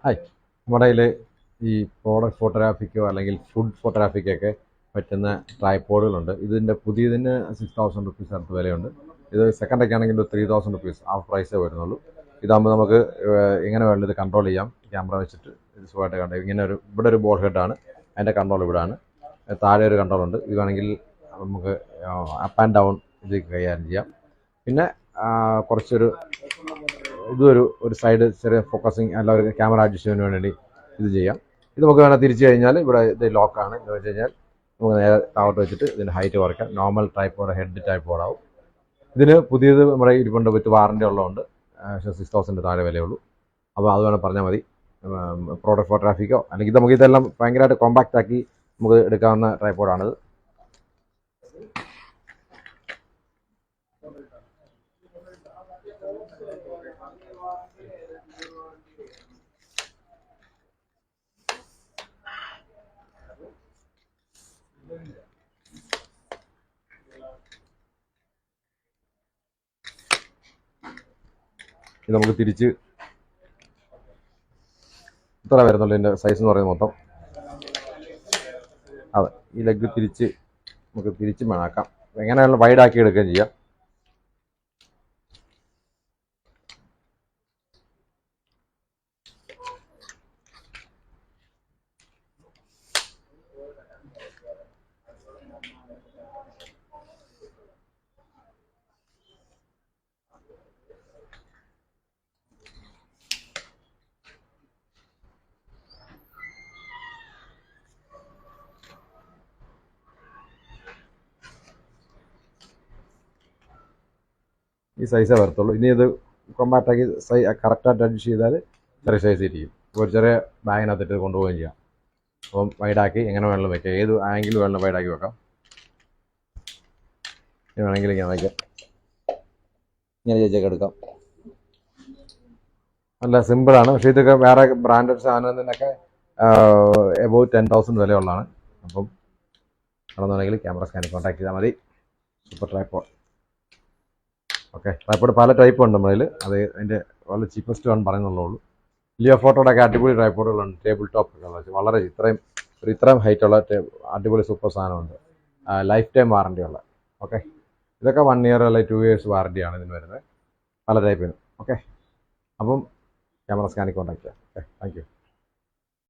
Hi, നമ്മുടെ കയ്യിൽ ഈ പ്രോഡക്റ്റ് ഫോട്ടോഗ്രാഫിക്കോ അല്ലെങ്കിൽ ഫുഡ് ഫോട്ടോഗ്രാഫിക്കൊക്കെ പറ്റുന്ന ട്രൈപോഡുകളുണ്ട്. ഇതിൻ്റെ പുതിയതിന് 6000 റുപ്പീസ് അടുത്ത് വിലയുണ്ട്. ഇത് സെക്കൻഡൊക്കെ ആണെങ്കിൽ 3000 റുപ്പീസ് ഹാഫ് പ്രൈസേ വരുന്നുള്ളൂ. ഇതാകുമ്പോൾ നമുക്ക് എങ്ങനെ വേണമെങ്കിലും ഇത് കൺട്രോൾ ചെയ്യാം. ക്യാമറ വെച്ചിട്ട് ഇത് സുഖമായിട്ട് കണ്ടു. ഇങ്ങനെ ഇവിടെ ഒരു ബോൾ ഹെഡാണ്, അതിൻ്റെ കൺട്രോൾ ഇവിടെയാണ്. താഴെ ഒരു കൺട്രോളുണ്ട്. ഇത് വേണമെങ്കിൽ നമുക്ക് അപ്പ് ആൻഡ് ഡൗൺ ഇത് കൈകാര്യം ചെയ്യാം. പിന്നെ കുറച്ചൊരു ഒരു സൈഡ് ചെറിയ ഫോക്കസിങ് അല്ല, ഒരു ക്യാമറ അഡ്ജസ്റ്റ് ചെയ്യാൻ വേണ്ടി ഇത് ചെയ്യാം. ഇത് നമുക്ക് വേണം തിരിച്ചു കഴിഞ്ഞാൽ ഇവിടെ ഇത് ലോക്കാണ്. എന്ന് വെച്ച് കഴിഞ്ഞാൽ നമുക്ക് നേരെ താഴോട്ട് വെച്ചിട്ട് ഇതിൻ്റെ ഹൈറ്റ് കുറയ്ക്കാം. നോർമൽ ട്രൈപോഡ് ഹെഡ് ട്രൈപോഡാവും. ഇതിന് പുതിയത് നമ്മുടെ ഇരിപ്പുണ്ട്, വിത്ത് വാറണ്ടി ഉള്ളതുകൊണ്ട് 6000 താഴെ വിലയുള്ളൂ. അപ്പോൾ അത് വേണം പറഞ്ഞാൽ മതി. പ്രോഡക്റ്റ് ഫോട്ടോഗ്രാഫിക്കോ അല്ലെങ്കിൽ നമുക്ക് ഇതെല്ലാം ഭയങ്കരമായിട്ട് കോമ്പാക്റ്റ് ആക്കി നമുക്ക് എടുക്കാവുന്ന ട്രൈപോഡാണിത്. ഇത് നമുക്ക് തിരിച്ച് ഇത്ര വരുന്നുള്ളൂ ഇതിൻ്റെ സൈസ് എന്ന് പറയുന്നത് മൊത്തം. അതെ, ഈ ലെഗ് തിരിച്ച് നമുക്ക് തിരിച്ച് മണാക്കാം. എങ്ങനെയാണല്ലോ വൈഡാക്കി എടുക്കുകയും ചെയ്യാം. ഈ സൈസേ വരത്തുള്ളൂ. ഇനി ഇത് കോമ്പാക്റ്റാക്കി കറക്റ്റായിട്ട് അഡ്ജസ്റ്റ് ചെയ്താൽ ചെറിയ സൈസ് ഇരിക്കും. ഒരു ചെറിയ ബാഗിനകത്തിട്ട് കൊണ്ടുപോവുകയും ചെയ്യാം. അപ്പം വൈഡാക്കി എങ്ങനെ വേണമെങ്കിലും വയ്ക്കാം. ഏത് ആംഗിൾ വേണമെങ്കിലും വൈഡാക്കി വെക്കാം. ഇനി വേണമെങ്കിൽ ഇങ്ങനെ വയ്ക്കാം. ഇങ്ങനെ ചേച്ചൊക്കെ എടുക്കാം. നല്ല സിമ്പിളാണ്. പക്ഷേ ഇതൊക്കെ വേറെ ബ്രാൻഡഡ് സാധനത്തിനൊക്കെ എബോവ് 10,000 വിലയുള്ളതാണ്. അപ്പം ആണെന്നുണ്ടെങ്കിൽ ക്യാമറ സ്കാനിൽ കോൺടാക്ട് ചെയ്താൽ മതി. Super tripod. ഓക്കെ, ട്രൈപോഡ് പല ടൈപ്പ് ഉണ്ട് നമ്മളിൽ. അത് അതിൻ്റെ വളരെ ചീപ്പസ്റ്റ് വൺ പറയുന്നുള്ളൂ. ലിയോ ഫോട്ടോയുടെ ഒക്കെ അടിപൊളി ട്രൈപോഡുകളുണ്ട്. ടേബിൾ ടോപ്പ് വളരെ ഇത്രയും ഹൈറ്റുള്ള അടിപൊളി സൂപ്പർ സാധനമുണ്ട്. ലൈഫ് ടൈം വാറണ്ടി ഉള്ള. ഓക്കെ, ഇതൊക്കെ 1 ഇയർ അല്ലെങ്കിൽ 2 ഇയേഴ്സ് വാറണ്ടിയാണ് ഇതിന് വരുന്നത്, പല ടൈപ്പിനും. ഓക്കെ, അപ്പം ക്യാമറ സ്കാനിൽ കോൺടാക്ട് ചെയ്യാം. Okay, thank you.